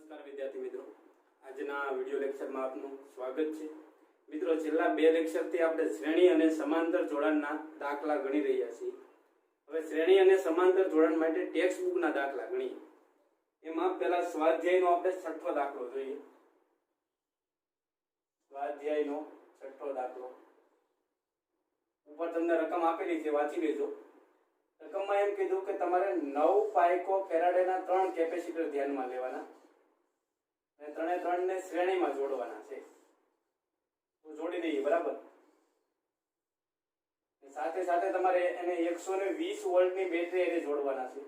नमस्कार विद्यार्थी मित्रों, આજના વિડિયો લેક્ચરમાં આપનું સ્વાગત છે। મિત્રો, છેલ્લા બે લેક્ચરથી આપણે શ્રેણી અને સમાંતર જોડાણના દાખલા ગણી રહ્યા છીએ। હવે શ્રેણી અને સમાંતર જોડાણ માટે ટેક્સ્ટ બુકના દાખલા ગણીએ। એમાં પહેલા સ્વાધ્યાયનો આપણે છઠ્ઠો દાખલો જોઈએ। સ્વાધ્યાયનો છઠ્ઠો દાખલો ઉપર તમને રકમ આપેલી છે, વાંચી લેજો। રકમમાં એમ કીધું કે તમારે 9 પાઇકો ફેરાડેના 3 કેપેસિટર ધ્યાનમાં લેવાના અને ત્રણે ત્રણને શ્રેણીમાં જોડવાના છે। તો જોડી દઈએ, બરાબર। સાથે સાથે તમારે એને 120 વોલ્ટની બેટરી એને જોડવાના છે।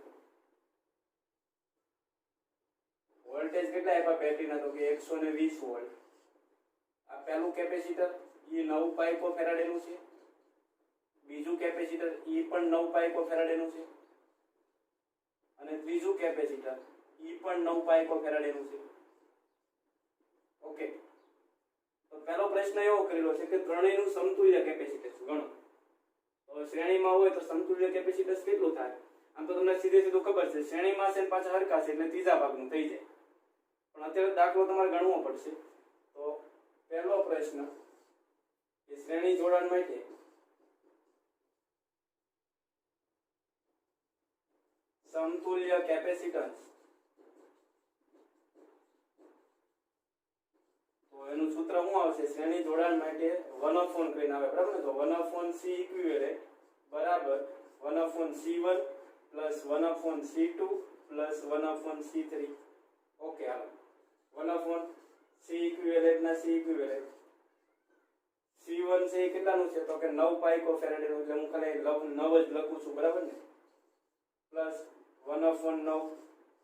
વોલ્ટેજ કેટલા આપ્યા બેટરીના? તો કે 120 વોલ્ટ। આ પહેલું કેપેસિટર એ 9 પાઇકો ફેરાડેનું છે। બીજું કેપેસિટર એ પણ 9 પાઇકો ફેરાડેનું છે અને ત્રીજું કેપેસિટર એ પણ 9 પાઇકો ફેરાડેનું છે। ઓકે, તો પહેલો પ્રશ્ન એવો કરેલો છે કે ત્રણેયનું સમતુલ્ય કેપેસિટન્સ ગણો। તો શ્રેણીમાં હોય તો સમતુલ્ય કેપેસિટન્સ કેટલું થાય? આમ તો તમને સીધે સીધું ખબર છે, શ્રેણીમાં છે ને પાછા હરખા છે એટલે ત્રીજા ભાગનું થઈ જાય, પણ અત્યારે દાખલો તમારે ગણવો પડશે। તો પહેલો પ્રશ્ન કે શ્રેણી જોડાણ માટે समतुल्य कैपेसिटेंस, तो एनु सूत्र શું આવશે? શ્રેણી જોડાણ માટે 1/4 કરીને આવે, બરાબર ને? તો 1/c ઇક્વિવેલેન્ટ બરાબર 1/c1 + 1/c2 + 1/c3। ઓકે, હાલો 1/c ઇક્વિવેલેન્ટ ના c ઇક્વિવેલેન્ટ c1 છે કેટલાનું છે? તો કે 9 પાઇકો ફેરાડેનું, એટલે હું ખાલી 9 જ લખું છું, બરાબર ને? Plus 1/9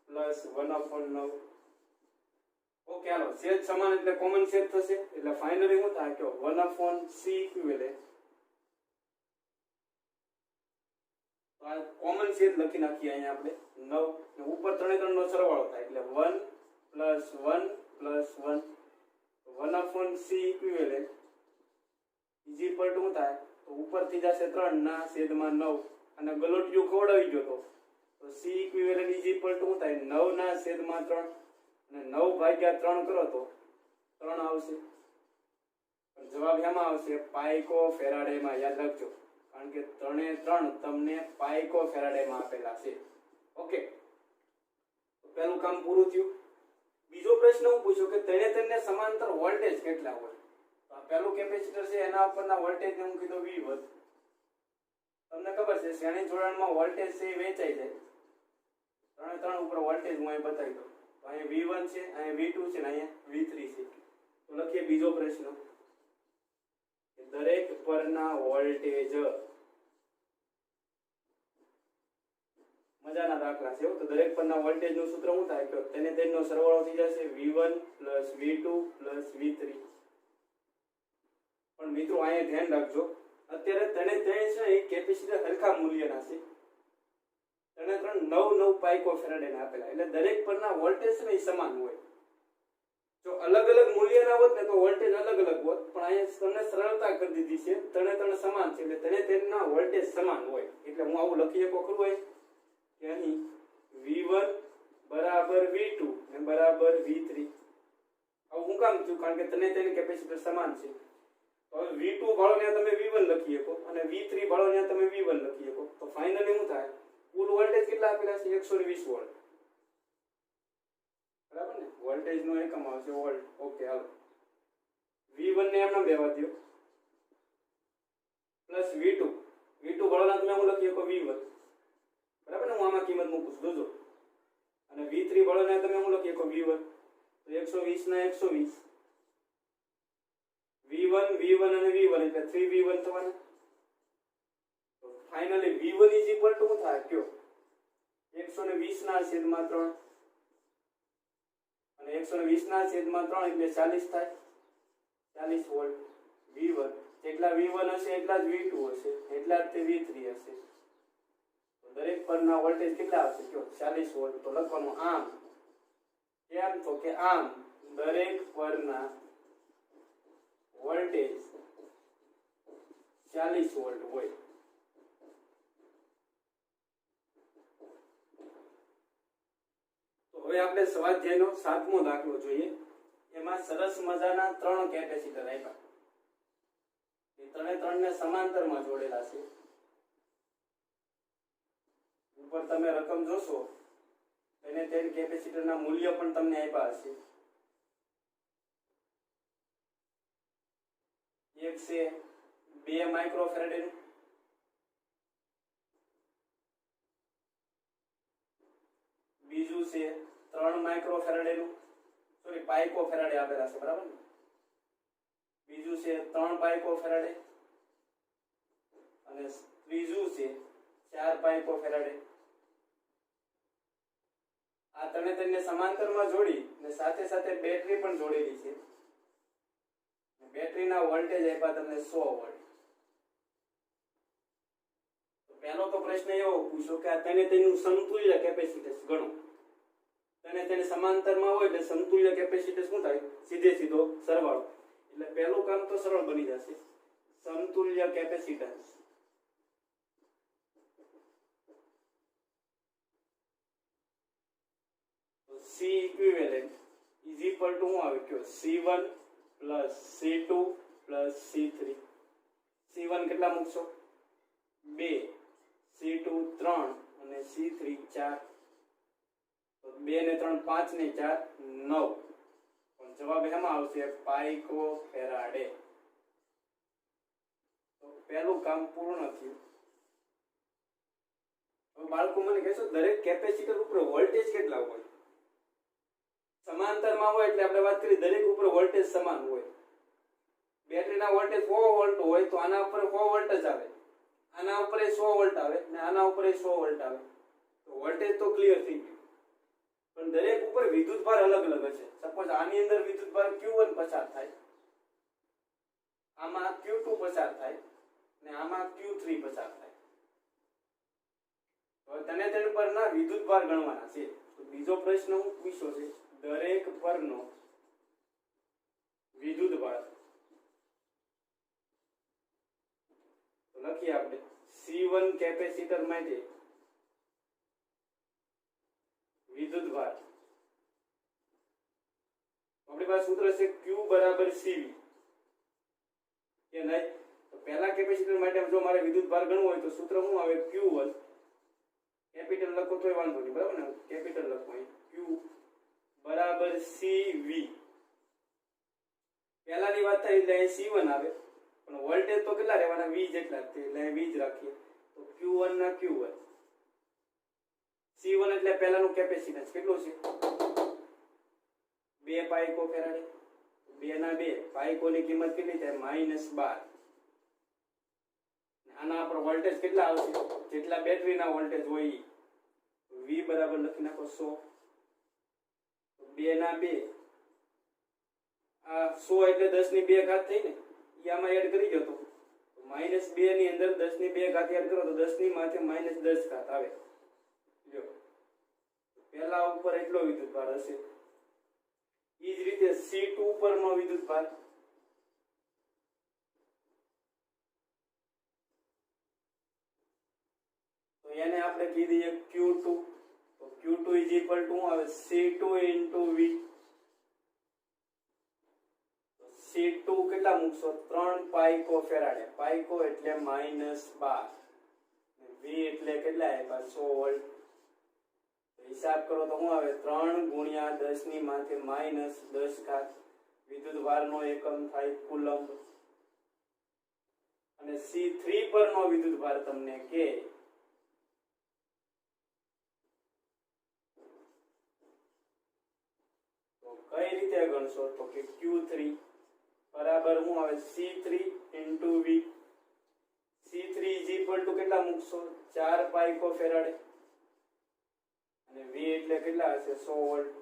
plus 1/9। ઓકે, હાલો છેદ સમાન એટલે કોમન છેદ થશે, એટલે ફાઇનલી શું થાય કે 1/c ઇક્વિવેલેન્ટ, આ કોમન છેદ લખી નાખીએ અહીંયા આપણે 9 ને ઉપર ત્રણે ત્રણનો સરવાળો થાય એટલે 1 + 1 + 1 1/c equivalent is equal to શું થાય? તો ઉપરથી જશે 3 ના છેદમાં 9 અને ગલોટિયું ખવડાવી ગયો તો c equivalent is equal to શું થાય? 9 ના છેદમાં 3 અને 9 ભાગ્યા 3 કરો તો 3 આવશે, પણ જવાબ એમાં આવશે પાઇકો ફેરાડેમાં। યાદ રાખજો, કારણ કે ત્રણે ત્રણ તમને પાઇકો ફેરાડેમાં આપેલા છે। ઓકે, તો પહેલું કામ પૂરું થયું। બીજો પ્રશ્ન હું પૂછ્યો કે ત્રણે સમાંતર વોલ્ટેજ કેટલા હોય? તો આ પહેલું કેપેસિટર છે, એના ઉપરના વોલ્ટેજને હું કીધું V1। તમને ખબર છે શ્રેણી જોડાણમાં વોલ્ટેજ છે એ વેચાઈ જાય, ત્રણે ત્રણ ઉપર વોલ્ટેજ હું અહીં બતાવી દઉં। તો અહીંયા V1 છે, અહીંયા V2 છે ને અહીંયા V3 છે। તો લખીએ બીજો પ્રશ્ન કે દરેક પરના વોલ્ટેજ, મજાના દાખલા છે તો દરેક પરના વોલ્ટેજનું સૂત્ર શું થાય કે તેનો સરવાળો થઈ જશે V1 + V2 + V3। પણ મિત્રો અહીંયા ધ્યાન રાખજો, અત્યારે ત્રણે છે એ કેપેસિટર હરખા મૂલ્યના છે, ત્રણે 9 પાઇકો ફેરાડેના આપેલા, એટલે દરેક પરના વોલ્ટેજ છે ને એ સમાન હોય। જો અલગ અલગ મૂલ્યના હોત ને તો વોલ્ટેજ અલગ અલગ હોત, પણ અહીંયા તમને સરળતા કરી દીધી છે, ત્રણે સમાન છે એટલે ત્રણેના વોલ્ટેજ સમાન હોય। એટલે હું આવું લખી શકો ખરું હોય કે અહીં V1 બરાબર V2 ને બરાબર V3। આવું શું કામ થયું? કારણ કે ત્રણે કેપેસિટર સમાન છે। તો હવે V2 ભાળો ને તમે V1 લખી શકો અને V3 ભાળો ને તમે V1 લખી શકો। તો ફાઇનલી શું થાય? કુલ વોલ્ટેજ કેટલા આપેલા છે? 120 વોલ્ટ, બરાબર ને? વોલ્ટેજ નો એકમ આવશે વોલ્ટ। ઓકે, હાલો V1 ને એમના બેવા દો પ્લસ V2 ભાળો ને તમે હું લખી શકો V1, બરાબર ને? હું આમાં કિંમત મૂકું છું, જોજો। અને V3 ભાળો ને તમે હું લખી શકો V1, તો 120 ના 120 V1 અને V1 એટલે 3V1 થવાના। તો finally V1 is equal to શું થાય કયો? 120 ના છેદમાં 3 અને 120 ના છેદમાં 3 એટલે 40 થાય, 40 વોલ્ટ। V1 જેટલા V1 હશે એટલા જ V2 હશે, એટલા જ તે V3 હશે। તો દરેક પરના વોલ્ટેજ કેટલા આવશે કયો? 40 વોલ્ટ। તો લખવાનું આમ, કેમ? તો કે આમ દરેક પરના વોલ્ટેજ 40 વોલ્ટ હોય। હવે હવે આપણે સ્વાધ્યાયનો 7મો દાખલો જોઈએ. એમાં સરસ મજાના 3 કેપેસિટર આપ્યા. એ ત્રણે સમાંતરમાં જોડેલા છે. ઉપર તમે રકમ જોશો એને તેની કેપેસિટરના મૂલ્ય પણ તમને આપ્યા હશે. એક છે 2 માઇક્રોફેરાડે, બીજું છે 3 માઇક્રોફેરાડે નું, સોરી પાઇકોફેરાડે આપેલા છે, બરાબર ને. બીજું છે 3 પાઇકોફેરાડે અને ત્રીજું છે 4 પાઇકોફેરાડે. આ તેને સમાંતરમાં જોડી અને સાથે સાથે બેટરી પણ જોડેલી છે. બેટરીના વોલ્ટેજ આપ્યા તમને 100 વોલ્ટ. પહેલો તો પ્રશ્ન એવો પૂછો કે આ તેનું સમતુલ્ય કેપેસિટન્સ ગણો. તેને સમાંતરમાં હોય એટલે સમતુલ્ય કેપેસિટન્સ શું થાય? સીધો સરવાળો. એટલે પહેલું કામ તો સરળ બની જશે. સમતુલ્ય capacitance C equivalent is equal to શું આવે કયો? C1 plus C2 plus C3. C1 કેટલા મૂકશો? 2, C2 3 અને C3 4. તો 2 ને 3 5 ને 4 9. પણ જવાબ એમાં આવશે પાઇકોફેરાડે. તો પહેલું કામ પૂર્ણ થયું. હવે બાળકો મને કહેશો દરેક કેપેસિટર ઉપર વોલ્ટેજ કેટલા હોય? સમાંતરમાં હોય એટલે આપણે વાત કરી દરેક ઉપર વોલ્ટેજ સમાન હોય. બેટરીના વોલ્ટેજ 100 વોલ્ટ હોય તો આના ઉપર 100 વોલ્ટ જ આવે, આના ઉપર 100 વોલ્ટ આવે અને આના ઉપર 100 વોલ્ટ આવે. તો વોલ્ટેજ તો ક્લિયર થઈ ગયું. પણ દરેક ઉપર વિદ્યુતભાર અલગ અલગ હશે. સપોઝ આની અંદર વિદ્યુતભાર Q1 પસાર થાય, આમાં Q2 પસાર થાય અને આમાં Q3 પસાર થાય. હવે તેના પરના વિદ્યુતભાર ગણવાના છે. તો બીજો પ્રશ્ન હું પૂછ્યો છે, દરેક પરનો વિદ્યુતભાર. તો લખીએ આપણે C1 કેપેસિટર માટે વિદ્યુતભાર. આપણી પાસે સૂત્ર છે Q બરાબર CV. કે નહીં? તો પહેલા કેપેસિટર માટે જો મારે વિદ્યુતભાર ગણવો હોય તો સૂત્ર શું આવે? Q1. કેપિટલ લખો તોય વાંધો નહીં, બરાબર ને. કેપિટલ લખો અહીં Q બરાબર CV. પહેલાની વાત થઈ એટલે C1 આવે, પણ વોલ્ટેજ તો કેટલા રહેવાના? V જેટલા જ છે એટલે V જ રાખીએ. તો Q1 ના Q1. C1 એટલે પહેલાનું કેપેસિટન્સ કેટલું છે? 2 પાઇકોફેરાડે. 2 ના 2 પાઇકોની કિંમત કેટલી થાય? -12. આના પર વોલ્ટેજ કેટલા આવશે? જેટલા બેટરીના વોલ્ટેજ હોય. V બરાબર લખી નાખો 100. 2 ના 2 આ 100 એટલે 10 ની 2 ઘાત થઈ ને, એ આમાં એડ કરી દો. તો -2 ની અંદર 10 ની 2 ઘાત એડ કરો તો 10 ની માથે -10 ઘાત આવે. જો પહેલા ઉપર એટલો વિદ્યુતભાર હશે. એ જ રીતે C2 ઉપરનો વિદ્યુતભાર તો એને આપણે કહી દઈએ Q2. તો Q2 ઇઝ ઇક્વલ ટુ આવે C2 ઇન્ટુ V. C2 કેટલા મૂકશો? 3 પાઇકોફેરાડે. પાઇકો એટલે -12. V એટલે કેટલા આપ્યા? 100 વોલ્ટ. હિસાબ કરો તો શું આવે? 3 ગુણ્યા 10 ની માથે -10 ઘાત. વિદ્યુતભારનો એકમ થાય કુલંબ. અને C3 પરનો વિદ્યુતભાર તમને કે તો કઈ રીતે ગણશો? તો કે Q3 બરાબર શું આવે? C3 into V. C3 is equal to કેટલા મૂકશો? 4 પાઇકોફેરાડે. અને V એટલે કેટલા હશે? 100 વોલ્ટ.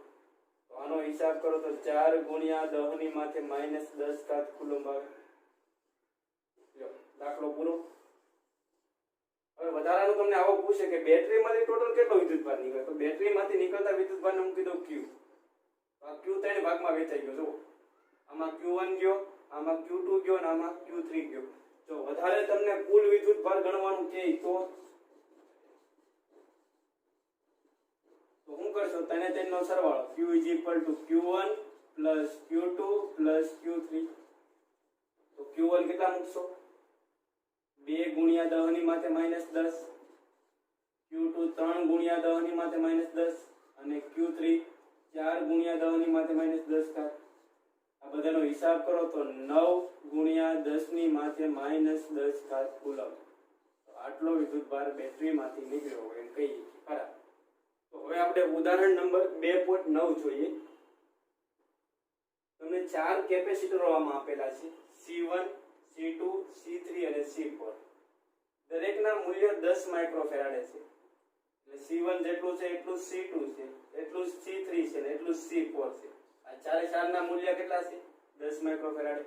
તો આનો હિસાબ કરો તો 4 ગુણ્યા 10 ની માથે -10 ઘાત કુલંબ આવે. જો દાખલો પૂરો. હવે વધારાનું તમને આવો પૂછે કે બેટરીમાંથી ટોટલ કેટલો વિદ્યુતભાર નીકળે? તો બેટરીમાંથી નીકળતા વિદ્યુતભારને મૂકી દો Q. તો આ Q 3 ભાગમાં વહેંચાઈ ગયો. જો આમાં Q1 ગયો, આમાં Q2 ગયો અને આમાં Q3 ગયો. જો વધારે તમને કુલ વિદ્યુતભાર ગણવાનું કહે તો તો શું કરશો, ત્રણે ત્રણનો સરવાળો q = q1 + q2 + q3. તો q1 કેટલા મૂકશો, 2 × 10 ની માથે -10, q2 3 × 10 ની માથે -10 અને q3 4 × 10 ની માથે -10. આ બધાનો હિસાબ કરો તો 9 × 10 ની માથે -10 કુલમ. તો આટલો વિદ્યુતભાર બેટરીમાંથી નીકળ્યો હોય એમ કહીએ છીએ. ખરા. તો હવે આપણે ઉદાહરણ નંબર 2.9 જોઈએ. તમને 4 કેપેસિટરો આમાં આપેલા છે, C1, C2, C3 અને C4. દરેકના મૂલ્ય 10 માઇક્રોફેરાડે છે. એટલે C1 જેટલું છે એટલું C2 છે, એટલું C3 છે ને એટલું C4 છે. આ ચારે ચારના મૂલ્ય કેટલા છે, 10 માઇક્રોફેરાડે.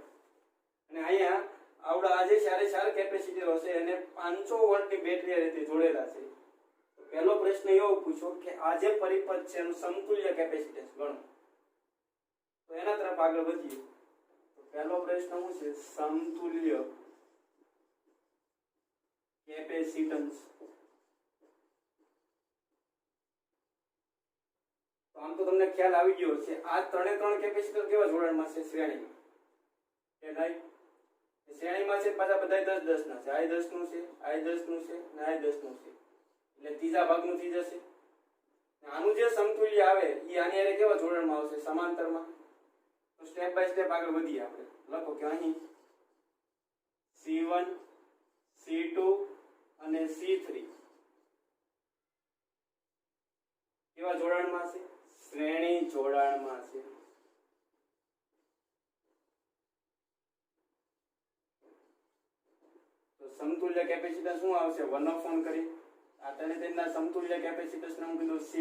અને અહીંયા આવડા આજે ચારે ચાર કેપેસિટરો છે અને 500 વોલ્ટની બેટરી આ રીતે જોડેલા છે. તો પહેલો પ્રશ્ન એવો પૂછો કે આ જે પરિપથ છે એનું સમતુલ્ય કેપેસિટન્સ ગણો. તો એના તરફ આગળ વધીએ. તો પહેલો પ્રશ્ન શું છે, સમતુલ્ય કેપેસિટન્સ. તો આમ તો તમને ખ્યાલ આવી ગયો છે, આ ત્રણે ત્રણ કેપેસિટર કેવા જોડાણમાં છે, શ્રેણીમાં કે નહીં? શ્રેણીમાં છે, પાછા બધા 10-10 ના છે. આ 10 નું છે, આ 10 નું છે અને આ 10 નું છે. એટલે ત્રીજા ભાગનું થઈ જશે. આનું જે સમતુલ્ય આવે એ આની હારે કેવા જોડાણમાં આવશે, સમાંતરમાં. તો સ્ટેપ બાય સ્ટેપ આગળ વધીએ આપણે. લખો કે અહીં C1, C2 અને C3 કેવા જોડાણમાં છે, શ્રેણી જોડાણમાં છે. તો સમતુલ્ય કેપેસિટન્સ શું આવશે, 1/n કરી. આ ત્રણેયના સમતુલ્ય કેપેસિટન્સ નામ કીધું C'.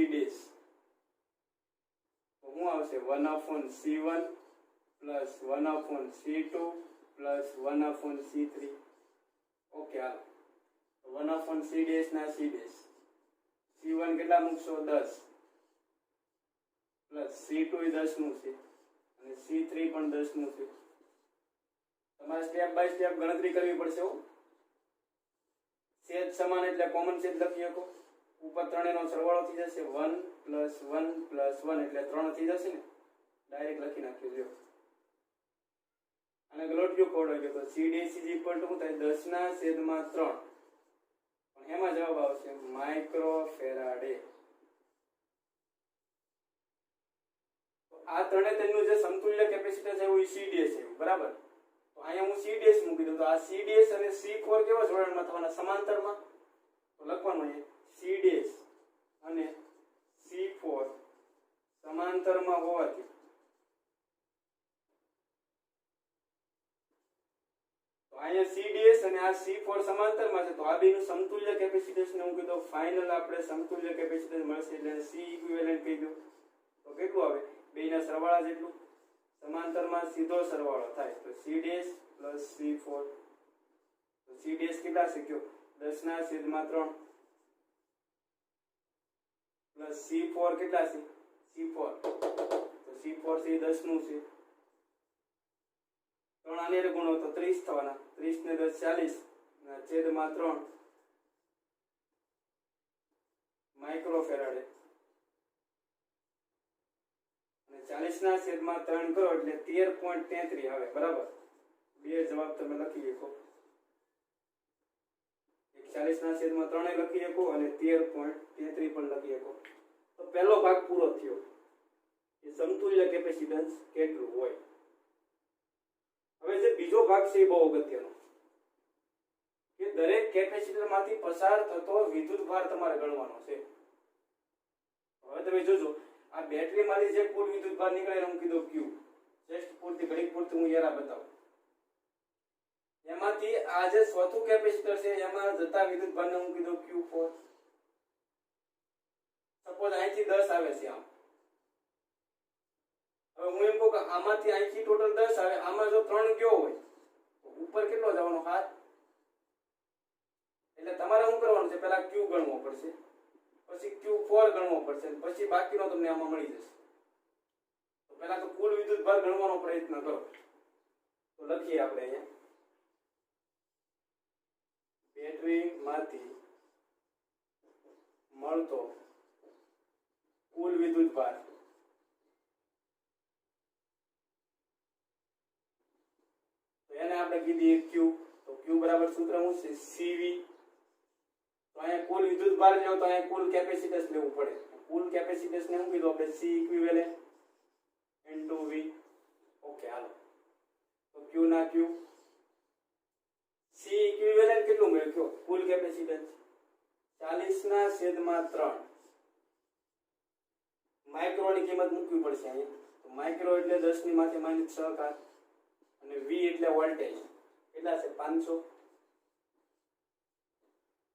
તો શું આવશે, 1/C1 + 1/C2 + 1/C3. ઓકે, હાલો 1/C' ના C'. C1 કેટલા મૂકશો, 10 પ્લસ C2 એ 10 નું છે અને C3 પણ 10 નું છે. તમારે સ્ટેપ બાય સ્ટેપ ગણતરી કરવી પડશે. છેદ સમાન એટલે કોમન છેદ લખી શકો. ઉપર ત્રણેયનો સરવાળો થઈ જશે, 1 + 1 + 1 એટલે 3 થઈ જશે ને. ડાયરેક્ટ લખી નાખ્યું. જો અને ગલોટિયું ખોડો ગયો તો C' = શું થાય, 10^3. પણ એમાં જવાબ આવશે માઇક્રોફેરાડે. આ ત્રણે તેનું જે સમતુલ્ય કેપેસિટન્સ છે એ C' છે, બરાબર. તો અહીંયા હું C' મૂકી દઉં. તો આ C' અને C4 કેવા જોડાણમાં થવાના, સમાંતરમાં. તો લખવાનું છે C' અને C4 સમાંતરમાં હોવાથી તો અહીંયા C' અને આ C4 સમાંતરમાં છે. તો આ બેનું સમતુલ્ય કેપેસિટન્સ ને હું કીધું ફાઇનલ આપણે સમતુલ્ય કેપેસિટન્સ મળશે એટલે C ઇક્વિવેલન્ટ કહી દો. તો કેટલું આવે, બેના સરવાળા જેટલું. સમાંતરમાં સીધો સરવાળો થાય તો C' + C4. તો C' કેટલા શીખ્યો, 10^3 પ્લસ C4 કેટલા છે, C4 તો C4 છે 10 નું છે. 3 આને ગુણો તો 30 થવાના. 30 ને 10 40 /3 માઇક્રોફેરાડે. 40/3 કરો એટલે 13.33 આવે, બરાબર. બે જવાબ તમે લખી શકો. 40/3 લખી શકો અને 13.33 પણ લખી શકો. તો પહેલો ભાગ પૂરો થયો એ સમતુલ્ય કેપેસિટન્સ કેટલું હોય. હવે જે બીજો ભાગ છે એ બહુ અગત્યનો, કે દરેક કેપેસિટર માંથી પસાર થતો વિદ્યુતભાર તમારે ગણવાનો છે. હવે તમે જોજો, આ બેટરી માંથી જે કુલ વિદ્યુતભાર નીકળે હું કીધું Q. જસ્ટ પૂરતી ઘડી પૂરતી હું યારા બતાવું. એમાંથી આ જે ચોથું કેપેસિટર છે એમાં જતા વિદ્યુતભારને હું કીધું Q4. સપોઝ અહીંથી 10 આવે છે આમ. હવે હું એમ કહું કે આમાંથી અહીંથી ટોટલ 10 આવે, આમાં જો 3 ગયો હોય તો ઉપર કેટલો જવાનો, 7. એટલે તમારે શું કરવાનું છે, પહેલા Q ગણવો પડશે, પછી Q4 ગણવો પડશે, પછી બાકીનો તમને આમાં મળી જશે. તો પહેલા તો કુલ વિદ્યુતભાર ગણવાનો પ્રયત્ન કરો. તો લખીએ આપણે અહીંયા બેટરી માંથી મળતો વિદ્યુત ભાર તો એને આપણે કીધી Q તો Q બરાબર સૂત્ર શું છે CV તો અહીંયા કુલ વિદ્યુત ભાર લેવો તો અહીંયા કુલ કેપેસિટન્સ લેવું પડે કુલ કેપેસિટન્સ ને શું કીધું આપણે C equivalent into V okay હાલો તો Q ના Q C ઇક્વિવેલેન્ટ કેટલું મળ્યું કયો કુલ કેપેસિટન્સ 40/3 માઇક્રોની કિંમત મૂકવી પડશે અહીંયા તો માઇક્રો એટલે 10⁻⁻6 ઘાત અને V એટલે વોલ્ટેજ કેટલા છે 500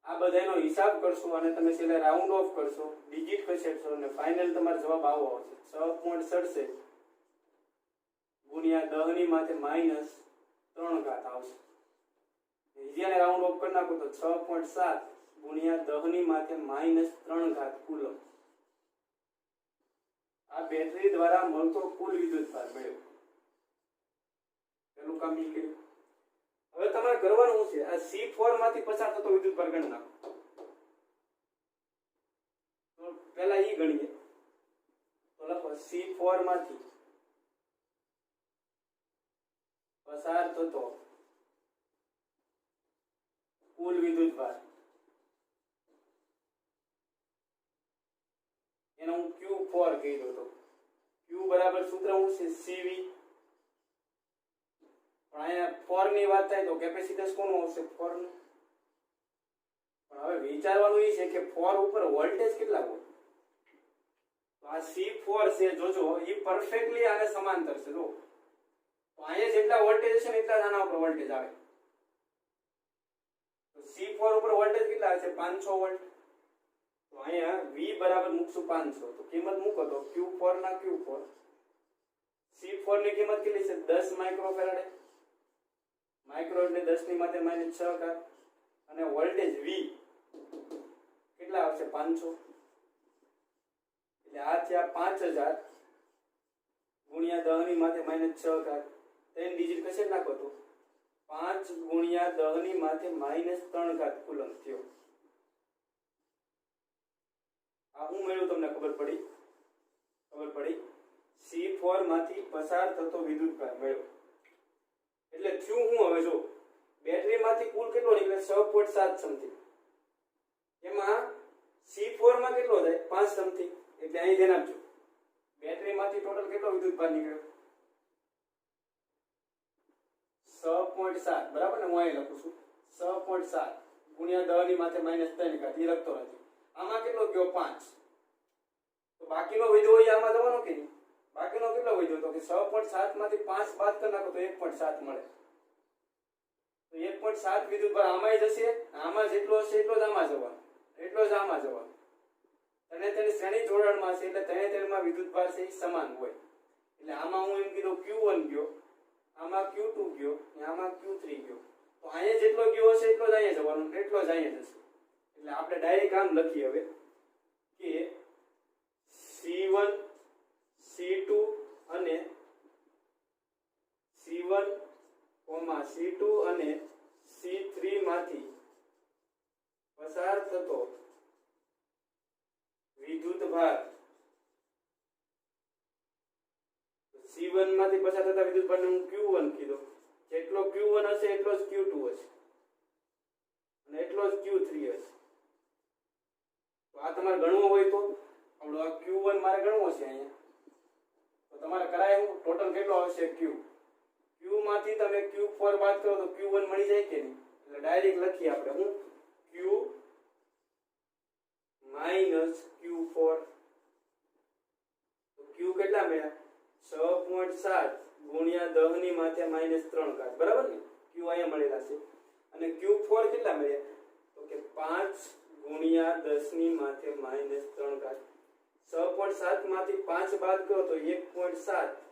આ બધાનો હિસાબ કરશો અને તમે છેલ્લે રાઉન્ડ ઓફ કરશો ડિજિટ ખસેડશો અને ફાઇનલ તમારો જવાબ આવો આવશે 6.67 ગુણ્યા 10⁻³ ઘાત આવશે બીજાને રાઉન્ડ ઓફ કરી નાખો તો 6.7 ગુણ્યા 10⁻³ ઘાત કુલમ આ બેટરી દ્વારા મળતો કુલ વિદ્યુત ભાર મળ્યો પેલું કામ ઈ કર્યું હવે તમારે કરવાનું શું છે આ C4 માંથી પસાર થતો વિદ્યુત ભાર ગણી નાખો તો પહેલા ઈ ગણીએ તો લખો C4 માંથી પસાર થતો કુલ વિદ્યુત ભાર એનો હું Q4 કહી દઉં તો Q બરાબર સૂત્ર શું છે CV પણ અહીંયા 4 ની વાત થાય તો કેપેસિટન્સ કોનું આવશે 4 નું પણ હવે વિચારવાનું એ છે કે 4 ઉપર વોલ્ટેજ કેટલા હોય તો આ C4 છે જોજો એ પરફેક્ટલી આને સમાંતર છે જો તો અહીંયા જેટલા વોલ્ટેજ છે ને એટલા જ આના ઉપર વોલ્ટેજ આવે તો C4 ઉપર વોલ્ટેજ કેટલા છે 500 વોલ્ટ તો અહીંયા V બરાબર મૂકશું 500 તો કિંમત મૂકો તો Q4 ના Q4 C4 ની કિંમત કેટલી છે 10 માઇક્રોફેરાડે માઇક્રો એટલે 10⁻⁻6 ઘાત અને વોલ્ટેજ V કેટલા આવશે 500 એટલે આ છે 5000 ગુણ્યા 10⁻⁻6 ઘાત 3 ડિજિટ કશે નાખો તો 5 ગુણ્યા 10⁻⁻3 ઘાત કુલમ થયો આ હું મળ્યું તમને ખબર પડી C4 માંથી પસાર થતો વિદ્યુત ભાર મળ્યો એટલે થયું હું હવે જો બેટરી માંથી કુલ કેટલો નીકળે 6.7 સમથિંગ એમાં C4 માં કેટલો જાય 5 સમથિંગ એટલે અહીં ધ્યાન આપજો બેટરી માંથી ટોટલ કેટલો વિદ્યુત ભાર નીકળ્યો 6.7 બરાબર ને હું અહીં લખું છું 6.7 ગુણ્યા 10⁻⁻3 ઘાત એ લખતો નથી આમાં કેટલો ગયો 5 તો બાકીનો વધ્યો હોય આમાં જવાનો કે નહીં બાકીનો કેટલો વધ્યો તો કે 6.7 માંથી 5 બાદ કરી નાખો તો 1.7 મળે તો 1.7 વિદ્યુત ભાર આમાંય જશે આમાં જેટલો હશે એટલો જ આમાં જવાનો અને તેની શ્રેણી જોડાણમાં છે એટલે તેમાં વિદ્યુત ભાર છે એ સમાન હોય એટલે આમાં હું એમ કીધું Q1 ગયો આમાં Q2 ગયો અને આમાં Q3 ગયો તો અહીંયા જેટલો ગયો હશે એટલો જ અહીંયા જવાનો એટલો જ અહીંયા જશે એટલે આપણે ડાયરેક્ટ આમ લખીએ હવે કે C1 C2 અને C1, C2 અને C3 માંથી પસાર થતો વિદ્યુત ભાર C1 માંથી પસાર થતા વિદ્યુત ભારને હું Q1 કીધો જેટલો Q1 હશે એટલો જ Q2 હશે અને એટલો જ Q3 હશે તો આ તમારે ગણવો હોય તો આપણો આ Q1 મારે ગણવો છે અહીંયા તો તમારે કરાય હું ટોટલ કેટલો આવશે Q માંથી તમે Q4 બાદ કરો તો Q1 મળી જાય કે નહીં એટલે ડાયરેક્ટ લખીએ આપણે હું Q માઈનસ Q4 તો Q કેટલા મળ્યા 6.7 ગુણ્યા 10⁻⁻3 ઘાત બરાબર ને Q અહીંયા મળેલા છે અને Q4 કેટલા મળ્યા તો કે 5 ગુણ્યા 10⁻⁻3 ઘાત 6.7 માંથી 5 બાદ કરો તો 1.7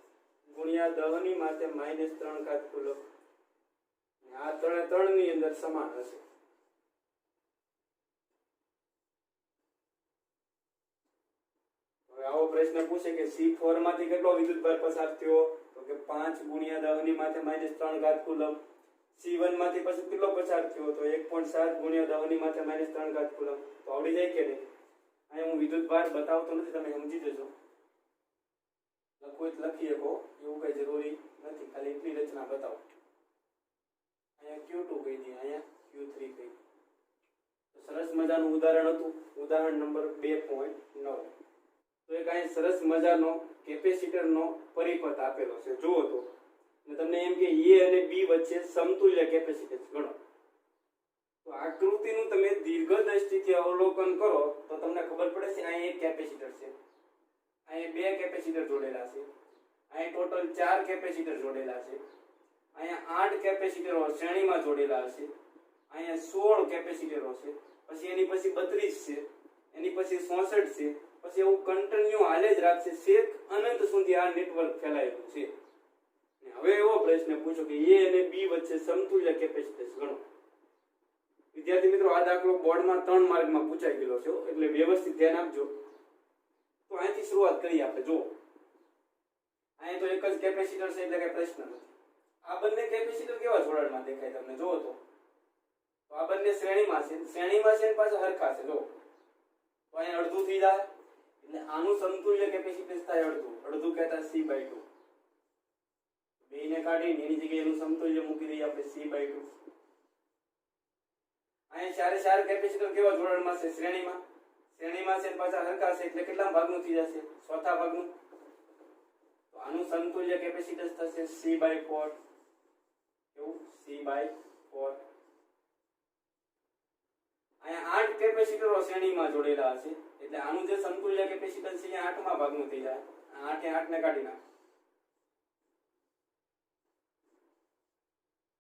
ગુણ્યા 10⁻⁻3 ઘાત કુલમ આ ત્રણે ત્રણ ની અંદર સમાન હશે હવે આવો પ્રશ્ન પૂછે કે C4 માંથી કેટલો વિદ્યુત ભાર પસાર થયો તો કે 5 ગુણ્યા 10⁻⁻3 ઘાત કુલમ C1 માંથી પછી કેટલો પસાર થયો તો 1.7 ગુણ્યા 10⁻⁻3 ઘાત કુલમ તો આવડી જાય કે નહીં અહીંયા હું વિદ્યુત ભાર બતાવતો નથી, તમે સમજી જજો. લખવું લખી શકો એવું કઈ જરૂરી નથી, ખાલી એટલી રચના બતાવો. અહીંયા Q2 કહી દઈએ, અહીંયા Q3 કહી દઈએ. તો સરસ મજાનું ઉદાહરણ હતું, ઉદાહરણ નંબર 2.9. તો એક અહીં સરસ મજાનો કેપેસિટરનો પરિપથ આપેલો છે, જુઓ તો. અને તમને એમ કે A અને B વચ્ચે સમતુલ્ય કેપેસિટન્સ ગણો. તો આકૃતિનું તમે દીર્ઘ દ્રષ્ટિથી અવલોકન કરો તો તમને ખબર પડે છે અહીં એક કેપેસિટર છે, અહીં બે કેપેસિટર જોડેલા છે, અહીં ટોટલ 4 કેપેસિટર જોડેલા છે, અહીંયા 8 કેપેસિટરો શ્રેણીમાં જોડેલા છે, અહીંયા 16 કેપેસિટરો છે, પછી એની પછી 32 છે, એની પછી 66 છે, પછી એવું કન્ટિન્યુ હાલે જ રાખશે, છેક અનંત સુધી આ નેટવર્ક ફેલાયેલું છે. હવે એવો પ્રશ્ન પૂછો કે A અને B વચ્ચે સમતુલ્ય કેપેસિટન્સ ગણો. વિદ્યાર્થી મિત્રો, આ દાખલો બોર્ડમાં 3 માર્કમાં પૂછાઈ ગયેલો છે, એટલે વ્યવસ્થિત ધ્યાન આપજો. તો અહીંથી શરૂઆત કરીએ આપણે. જો અહીં તો એક જ કેપેસિટર છે એટલે કઈ પ્રશ્ન નથી. આ બંને કેપેસિટર કેવા જોડાણમાં દેખાય તમને જુઓ તો આ બંને શ્રેણીમાં છે, શ્રેણીમાં છે પાછા હરખા છે. જો તો અહીં અડધું થઈ જાય એટલે આનું સમતુલ્ય કેપેસિટન્સ થાય અડધું. અડધું કહેતા C/2. બેને કાઢીને એની જગ્યાએ એનું સમતુલ્ય મૂકી દઈએ આપણે C/2. અહીંયા ચારે કેપેસિટર કેવા જોડાણમાં છે? શ્રેણીમાં. શ્રેણીમાં છે પાછા હરખા છે એટલે કેટલા ભાગનું થઈ જશે? ચોથા ભાગનું. તો આનું સમતુલ્ય કેપેસિટન્સ થશે C/4. કેવું? C/4. અહીંયા 8 કેપેસિટરો શ્રેણીમાં જોડેલા છે એટલે આનું જે સમતુલ્ય કેપેસિટન્સ છે એ 8મા ભાગનું થઈ જાય. 8 એ 8 ને કાઢી નાખ.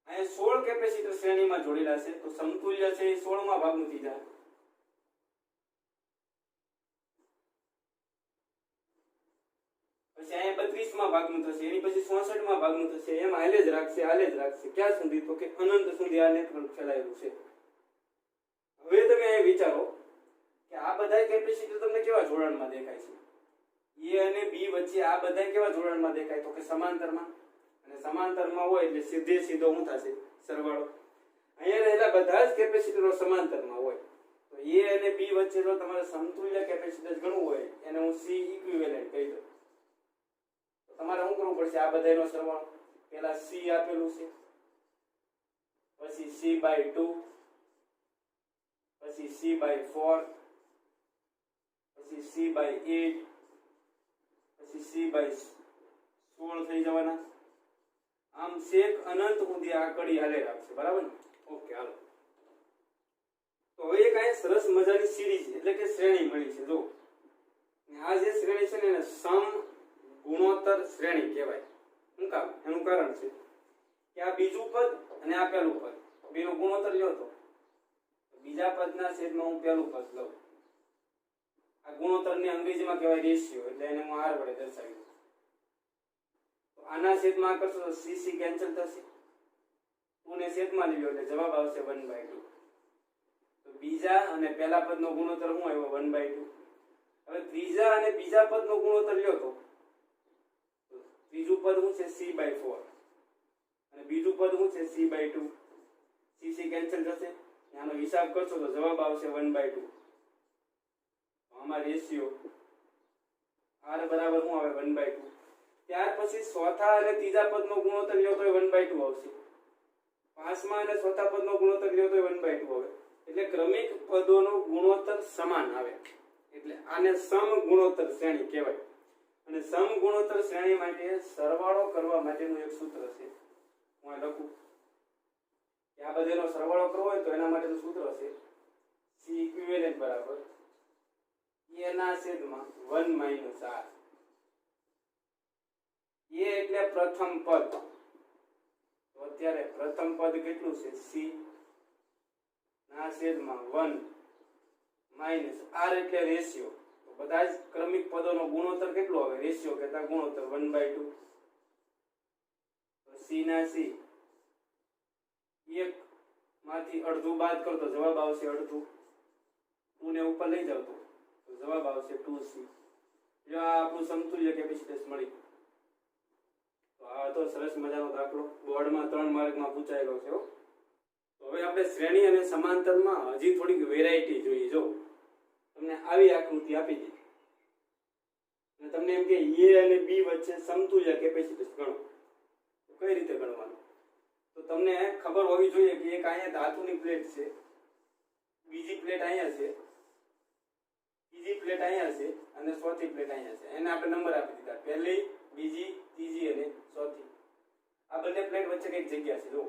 અહીંયા 16 કેપેસિટર શ્રેણીમાં જોડેલા છે તો સમતુલ્ય છે એ 16મા ભાગનું થઈ જાય. પછી અહીંયા 32મા ભાગનું થશે, એની પછી 66મા ભાગનું થશે, એમ હાલે જ રાખશે. ક્યાં સુધી? તો કે અનંત સુધી આ નેટવર્ક ફેલાયેલું છે. હવે તમે અહીં વિચારો કે આ બધા કેપેસિટર તમને કેવા જોડાણમાં દેખાય છે? A અને B વચ્ચે આ બધા કેવા જોડાણમાં દેખાય? તો કે સમાંતરમાં. અને સમાંતરમાં હોય એટલે સીધો શું થશે? સરવાળો. અહીંયા રહેલા બધા જ કેપેસિટરો સમાંતરમાં હોય તો A અને B વચ્ચે જો તમારે સમતુલ્ય કેપેસિટન્સ ગણવું હોય એને હું C ઇક્વિવેલન્ટ કહી દઉં. તો તમારે શું કરવું પડશે? આ બધાનો સરવાળો. પહેલા C આપેલું છે, પછી C/2, પછી C/4, પછી C/8, પછી C/16 થઈ જવાના. આમ છેક અનંત સુધી આ કડી હાલે રાખશે. બરાબર ને? ઓકે, હાલો. તો હવે એક આ સરસ મજાની સિરીઝ એટલે કે શ્રેણી મળી છે. જો આ જે શ્રેણી છે ને એને સમ ગુણોત્તર શ્રેણી કહેવાય. શું કામ? એનું કારણ છે કે આ બીજું પદ અને આ પહેલું પદ બેનો ગુણોત્તર લ્યો તો બીજા પદના છેદમાં હું પહેલું પદ લઉં. આ ગુણોત્તરને અંગ્રેજીમાં કહેવાય રેશિયો, એટલે એને હું R વડે દર્શાવી દઉં. તો આના છેદમાં કરશો તો C કેન્સલ થશે. 2 ને છેદમાં લીધો એટલે જવાબ આવશે 1/2. તો બીજા અને પહેલા પદનો ગુણોત્તર શું આવ્યો? 1/2. હવે ત્રીજા અને બીજા પદનો ગુણોત્તર લ્યો તો ત્રીજું પદ શું છે? C/4 અને બીજું પદ શું છે? C/2. C કેન્સલ થશે. આનો હિસાબ કરશો તો જવાબ આવશે 1/2. આમાં રેશિયો R બરાબર શું આવે? 1/2. ત્યાર પછી ચોથા અને ત્રીજા પદનો ગુણોત્તર લ્યો તો 1/2 આવશે. પાંચમા અને ચોથા પદનો ગુણોત્તર લ્યો તો 1/2 આવે. એટલે ક્રમિક પદોનો ગુણોત્તર સમાન આવે એટલે આને સમ ગુણોત્તર શ્રેણી કહેવાય. અને સમ ગુણોત્તર શ્રેણી માટે સરવાળો કરવા માટેનું એક સૂત્ર છે. હું આ લખું કે આ બધાનો સરવાળો કરવો હોય તો એના માટેનું સૂત્ર છે C ઇક્વિવેલન્ટ બરાબર A ના છેદમાં 1 - R. A એટલે પ્રથમ પદ. તો અત્યારે પ્રથમ પદ કેટલું છે? C ના છેદમાં 1 - R એટલે રેશિયો. તો બધા જ ક્રમિક પદોનો ગુણોત્તર કેટલો આવે? રેશિયો કહેતા ગુણોત્તર 1/2. તો C ના C 1 માંથી અડધું બાદ કરતો જવાબ આવશે અડધું. 2 ને ઉપર લઈ જાવ તો જવાબ આવશે 2C. જો આ આપણું સમતુલ્ય કેપેસિટન્સ મળી. તો આ તો સરસ મજાનો દાખલો બોર્ડમાં 3 માર્કમાં પૂછાયેલો છે. તો હવે આપણે શ્રેણી અને સમાંતરમાં હજી થોડીક વેરાયટી જોઈએ. જો તમને આવી આકૃતિ આપી દીધી અને તમને એમ કે એ અને બી વચ્ચે સમતુલ્ય કેપેસિટન્સ ગણો. તો કઈ રીતે ગણવાનું? તો તમને ખબર હોવી જોઈએ કે એક અહીંયા ધાતુની પ્લેટ છે, બીજી પ્લેટ અહીંયા છે, ત્રીજી પ્લેટ અહીંયા છે અને ચોથી પ્લેટ અહીંયા છે. એને આપણે નંબર આપી દીધા, પહેલી, બીજી, ત્રીજી અને ચોથી. આ બંને પ્લેટ વચ્ચે કઈક જગ્યા છે. જો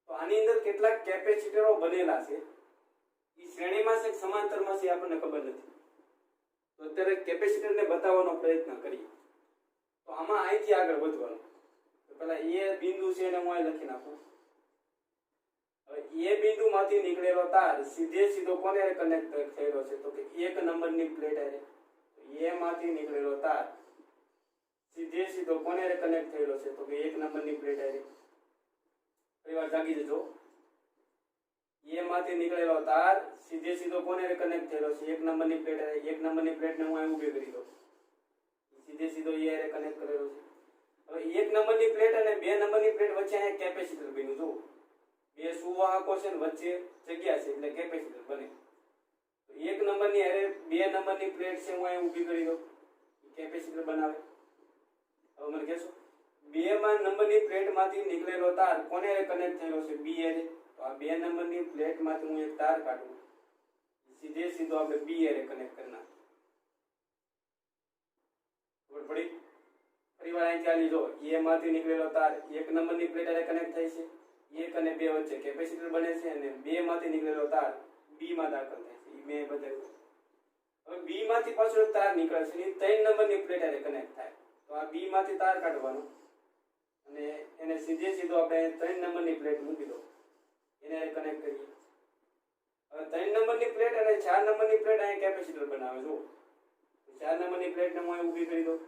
તો આની અંદર કેટલાક કેપેસિટરો બનેલા છે, એ શ્રેણીમાં છે સમાંતરમાં છે આપણને ખબર નથી. તો અત્યારે કેપેસિટરને બતાવવાનો પ્રયત્ન કરીએ. તો આમાં અહીંથી આગળ વધવાનું. તો પેલા એ બિંદુ છે એને હું અહીં લખી નાખું. હવે એ બિંદુમાંથી નીકળેલો તાર સીધો કોને કનેક્ટ થયેલો છે? તો કે એક નંબરની પ્લેટ હારે. એ માંથી નીકળેલો તાર સીધો કોને કનેક્ટ થયેલો છે? તો કે એક નંબરની પ્લેટ હારે. પરિવાર જાગી જજો. એ માંથી નીકળેલો તાર સીધો કોને કનેક્ટ થયેલો છે? એક નંબરની પ્લેટ હારે. એક નંબરની પ્લેટને હું અહીં ઊભી કરી દઉં. સીધો એ હારે કનેક્ટ કરેલો છે. હવે એક નંબરની પ્લેટ અને બે નંબરની પ્લેટ વચ્ચે અહીંયા કેપેસિટર બન્યું. જો બે સુવાહકો છે ને વચ્ચે જગ્યા છે એટલે કેપેસિટર બને. તો એક નંબરની હારે બે નંબરની પ્લેટ છે હું અહીં ઊભી કરી દઉં, કેપેસિટર બનાવે. હવે મને કહેશો બે માં નંબરની પ્લેટમાંથી નીકળેલો તાર કોને હારે કનેક્ટ થયેલો છે? બી હારે. તો આ બે નંબરની પ્લેટમાંથી હું એક તાર કાઢું, સીધો આપણે બી હારે કનેક્ટ કરી નાખીએ. ખબર પડી? ફરીવાર અહીં ચાલી જો એ માંથી નીકળેલો તાર એક નંબરની પ્લેટ હારે કનેક્ટ થાય છે. એક અને બે વચ્ચે કેપેસિટર બને છે અને બે માંથી નીકળેલો તાર બી માં દાખલ થાય છે. એ મેં બતાવ્યું. હવે બી માંથી પાછો એક તાર નીકળે છે, એ 3 નંબરની પ્લેટ હારે કનેક્ટ થાય. તો આ બી માંથી તાર કાઢવાનો અને એને સીધો આપણે 3 નંબરની પ્લેટ મૂકી દો, એને કનેક્ટ કરીએ. હવે 3 નંબરની પ્લેટ અને 4 નંબરની પ્લેટ અહીં કેપેસિટર બનાવે. જો 4 નંબરની પ્લેટને હું અહીં ઊભી કરી દઉં.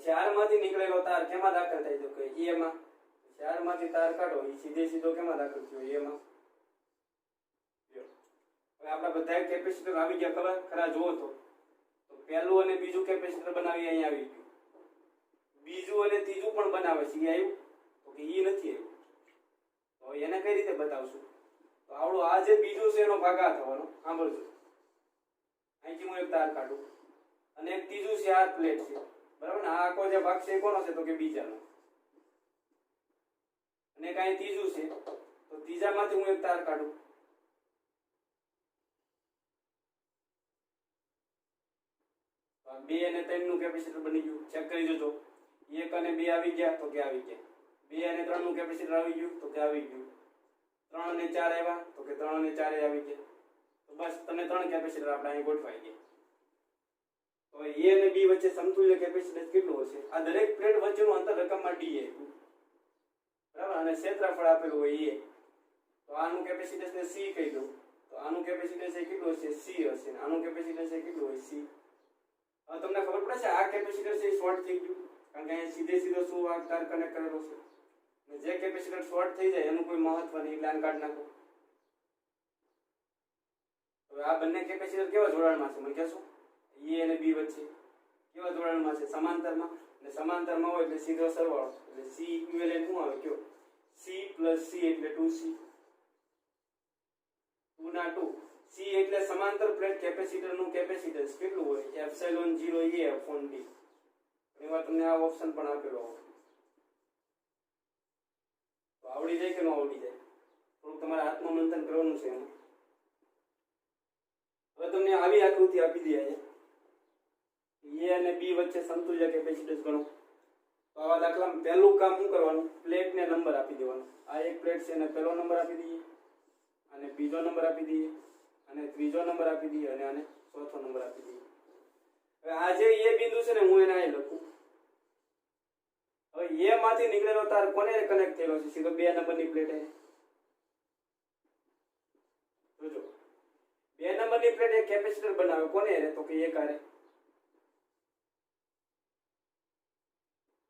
4 માંથી નીકળેલો તાર કેમાં દાખલ થાય? તો કે એ માં. 4 માંથી તાર કાઢો, એ સીધો કેમાં દાખલ થયો? એ માં. હવે આપણા બધા કેપેસિટર આવી ગયા. ખબર ખરા જુઓ તો પહેલું અને બીજું કેપેસિટર બનાવી અહીં આવી ગયું. બીજું અને ત્રીજું પણ બનાવે છે. એ આવ્યું? તો કે એ નથી આવ્યું. તો એને કઈ રીતે બતાવશું? તો આવડું આ જે બીજું છે એનો ભાગા થવાનો. સાંભળજો, અહીંથી હું એક તાર કાઢું અને એક ત્રીજું છે, આ પ્લેટ છે, બરાબર ને? આ આખો જે ભાગ છે એ કોનો છે? તો કે બીજાનો. અને કાંઈ ત્રીજું છે તો ત્રીજામાંથી હું એક તાર કાઢું. બે અને 3 નું કેપેસિટર બની ગયું. ચેક કરી જોજો. 1 અને 2 આવી ગયા? તો કે આવી ગયા. 2 અને 3 નું કેપેસિટર આવી ગયું? તો કે આવી ગયું. 3 અને 4 આવ્યા? તો કે 3 અને 4 આવી ગયા. તો બસ તમને 3 કેપેસિટર આપણે અહીં ગોઠવાઈ ગયા. તો એ અને બી વચ્ચે સમતુલ્ય કેપેસિટન્સ કેટલું હશે? આ દરેક પ્લેટ વચ્ચેનું અંતર રકમમાં ડી આપ્યું, બરાબર, અને ક્ષેત્રફળ આપેલું હોય એ. તો આનું કેપેસિટન્સ ને સી કહી દઉં. તો આનું કેપેસિટન્સ એ કેટલું હશે? સી હશે. આનું કેપેસિટન્સ એ કેટલું હોય? સી. હવે તમને ખબર પડે છે આ કેપેસિટર છે એ શોર્ટ થઈ ગયું, કારણ કે અહીંયા સીધો સુવાહક તાર કનેક્ટ કરેલો છે. જે કેપેસિટર શોર્ટ થઈ જાય એનું કોઈ મહત્વ નહીં, એટલે આને કાઢી નાખો. હવે આ બંને કેપેસિટર કેવા જોડાણમાં છે મને કહેશો? એ અને બી વચ્ચે કેવા જોડાણમાં છે? સમાંતરમાં. અને સમાંતરમાં હોય એટલે સીધો સરવાળો, એટલે સી ઇક્વિવેલન્ટ શું આવે? કયો? સી પ્લસ સી એટલે 2c. 2 ના 2. સી એટલે સમાંતર પ્લેટ કેપેસિટર નું કેપેસિટન્સ કેટલું હોય? એપ્સિલોન 0 એ અપોન ડી. એમાં તમને આ ઓપ્શન પણ આપેલો હોય. તો આવડી જાય કે ન આવડી જાય? થોડુંક તમારે આત્મમંથન કરવાનું છે એમાં. હવે તમને આવી આકૃતિ આપી દે અહીંયા. એ અને બી વચ્ચે સમતુલ્ય કેપેસિટન્સ ગણો. તો આવા દાખલામાં પહેલું કામ શું કરવાનું? પ્લેટને નંબર આપી દેવાનો. આ એક પ્લેટ છે એને પહેલો નંબર આપી દઈએ, અને બીજો નંબર આપી દઈએ, અને ત્રીજો નંબર આપી દઈએ, અને આને ચોથો નંબર આપી દઈએ. હવે આ જે એ બિંદુ છે ને હું એને અહીં લખું. હવે એ માંથી નીકળેલો તાર કોને કનેક્ટ થયેલો છે? સીધો 2 નંબરની પ્લેટ. જોજો 2 નંબરની પ્લેટ એક કેપેસિટર બનાવે. કોને હારે? તો કે એક હારે.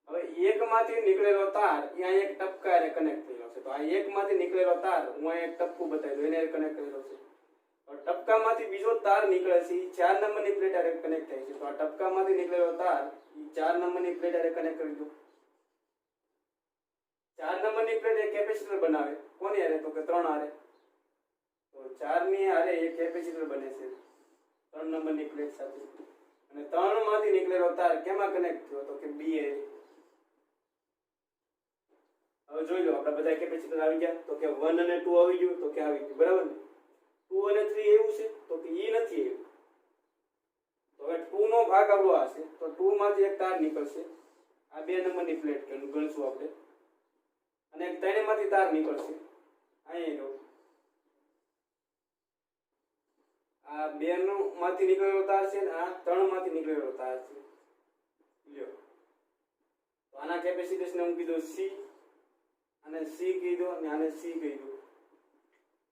હવે એક માંથી નીકળેલો તાર અહીંયા એક ટપકા હારે કનેક્ટ થયેલો છે. તો આ એક માંથી નીકળેલો તાર હું અહીંયા એક ટપકું બતાવી દઉં, એને કનેક્ટ કરેલો છે. ટપકામાંથી બીજો તાર નીકળે છે, 4 નંબરની પ્લેટ હારે કનેક્ટ થાય છે. તો આ ટપકામાંથી નીકળેલો તાર 4 નંબરની પ્લેટ હારે કનેક્ટ કરી દો. 4 નંબરની પ્લેટ એક કેપેસિટર બનાવે. કોની હારે? તો કે 3 હારે. તો 4 ની હારે એક કેપેસિટર બને છે 3 નંબરની પ્લેટ સાથે અને 3 માંથી નીકળેલો તાર કેમાં કનેક્ટ થયો તો કે બી એ હવે જોઈ લો આપડા બધા કેપેસિટર આવી ગયા તો કે 1 અને 2 આવી ગયું તો કે આવી ગયું બરાબર ને 2 અને 3 એવું છે તો કે ઈ નથી એવું તો હવે 2 નો ભાગ આપણો આ છે તો 2 માંથી એક તાર નીકળશે આ 2 નંબરની પ્લેટ ગણશું આપણે અને એક 3 માંથી તાર નીકળશે અહીં જો આ 2 નો માંથી નીકળેલો તાર છે અને આ 3 માંથી નીકળેલો તાર છે લ્યો તો આના કેપેસિટન્સ ને હું કીધું સી અને સી કીધું અને આને સી કીધું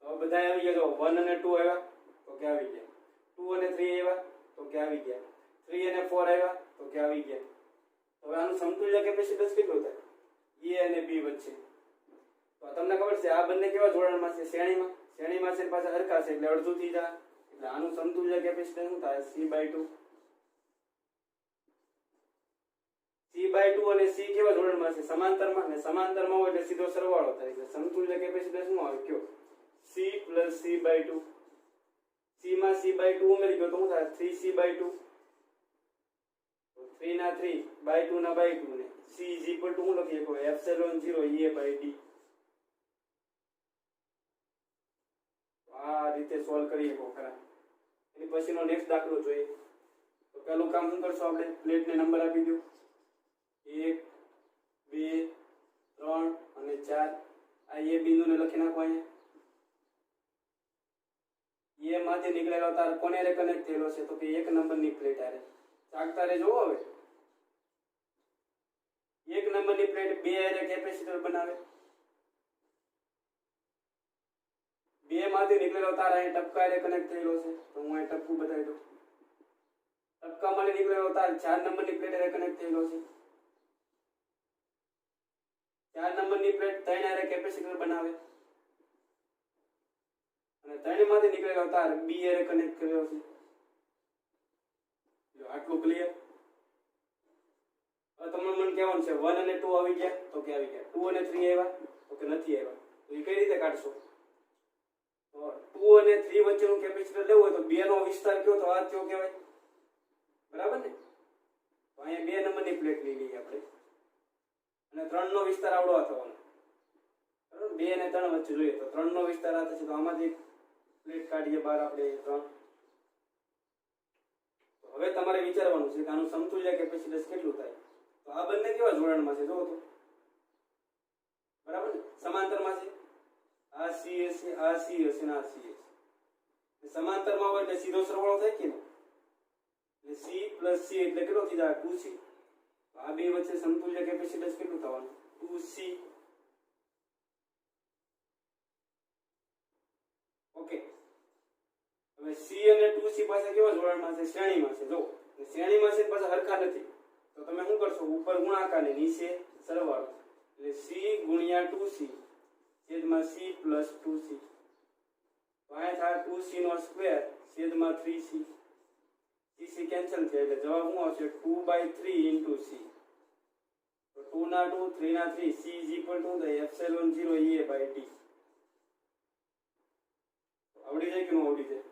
તો બધા આવી ગયા તો 1 અને 2 આવ્યા તો કે આવી ગયા 2 અને 3 આવ્યા તો કે આવી ગયા 3 અને 4 આવ્યા તો કે આવી ગયા હવે આનું સમતુલ્ય કેપેસિટન્સ કેટલું થાય એ અને બી વચ્ચે તો તમને ખબર છે આ બંને કેવા જોડાણમાં છે શ્રેણીમાં છે પાછા હરખા છે એટલે અડધું થઈ જાય એટલે આનું સમતુલ્ય કેપેસિટન્સ શું થાય c/2 c/2 અને c કેવા જોડાણમાં છે સમાંતરમાં અને સમાંતરમાં હોય એટલે સીધો સરવાળો થાય એટલે સમતુલ્ય કેપેસિટન્સ શું આવે કયો c + c/2 c માં c/2 ઉમેરી ગયો તો શું થાય 3c/2 તો 3 ના 3/2 ના 2 ને c = શું લખીએ કો ε0 E/d આ રીતે સોલ્વ કરીએ કો ખરા એની પછીનો નેક્સ્ટ દાખલો જોઈએ તો પહેલું કામ શું કરશું આપણે પ્લેટને નંબર આપી દો 1 2 3 અને 4 આ એ બિંદુને લખી નાખો અહીંયા એ માંથી નીકળેલો તાર કોને રે કનેક્ટ થયેલો છે તો કે 1 નંબરની પ્લેટ આરે ચાકતા રે જોવો હવે 1 નંબરની પ્લેટ 2 આરે કેપેસિટર બનાવે 2 માંથી નીકળેલો તાર અહીં ટપકા આરે કનેક્ટ થયેલો છે તો હું અહીં ટપકું બતાવી દઉં ટપકામાંથી નીકળેલો તાર 4 નંબરની પ્લેટ આરે કનેક્ટ થયેલો છે 4 નંબરની પ્લેટ 3 આરે કેપેસિટર બનાવે અને 3 માંથી નીકળેલો તાર બી આરે કનેક્ટ કર્યો છે જો આટલું ક્લિયર હવે તમને મને કહેવાનું છે 1 અને 2 આવી ગયા તો કે આવી ગયા 2 અને 3 આવ્યા તો કે નથી આવ્યા તો એ કઈ રીતે કાઢશો તો 2 અને 3 વચ્ચેનું કેપેસિટર લેવું હોય તો 2 નો વિસ્તાર કયો તો આ કયો કહેવાય બરાબર ને તો અહીંયા 2 નંબરની પ્લેટ લઈ લઈએ આપણે અને 3 નો વિસ્તાર આવડો થવાનો બરાબર 2 અને 3 વચ્ચે જોઈએ તો 3 નો વિસ્તાર આ થશે તો આમાંથી પ્લેટ કાઢીએ બહાર આપણે 3 તો હવે તમારે વિચારવાનું છે કે આનું સમતુલ્ય કેપેસિટન્સ કેટલું થાય તો આ બંને કેવા જોડાણમાં છે જોવો તો બરાબર ને સમાંતરમાં છે આ c હશે આ c હશે અને આ c હશે સમાંતરમાં હોય એટલે સીધો સરવાળો થાય કે નહીં એટલે c + c એટલે કેટલો થઈ જાય 2c આ બે વચ્ચે સમતુલ્ય કેપેસિટન્સ કેટલું થવાનું 2c ઓકે હવે c અને 2c પાસે કેવા જોડાણમાં છે શ્રેણીમાં છે જો શ્રેણીમાં છે પાછા હરખા નથી તો તમે શું કરશો ઉપર ગુણાકાર ને નીચે સરવાળો એટલે c * 2c છેદમાં c + 2c તો આ થાય 2c નો સ્ક્વેર છેદમાં 3c c કેન્સલ થાય એટલે જવાબ શું આવશે 2/3 * c તો 2 ના 2 3 ના 3 c = ε0 E/d આવડી જાય કે ન આવડી જાય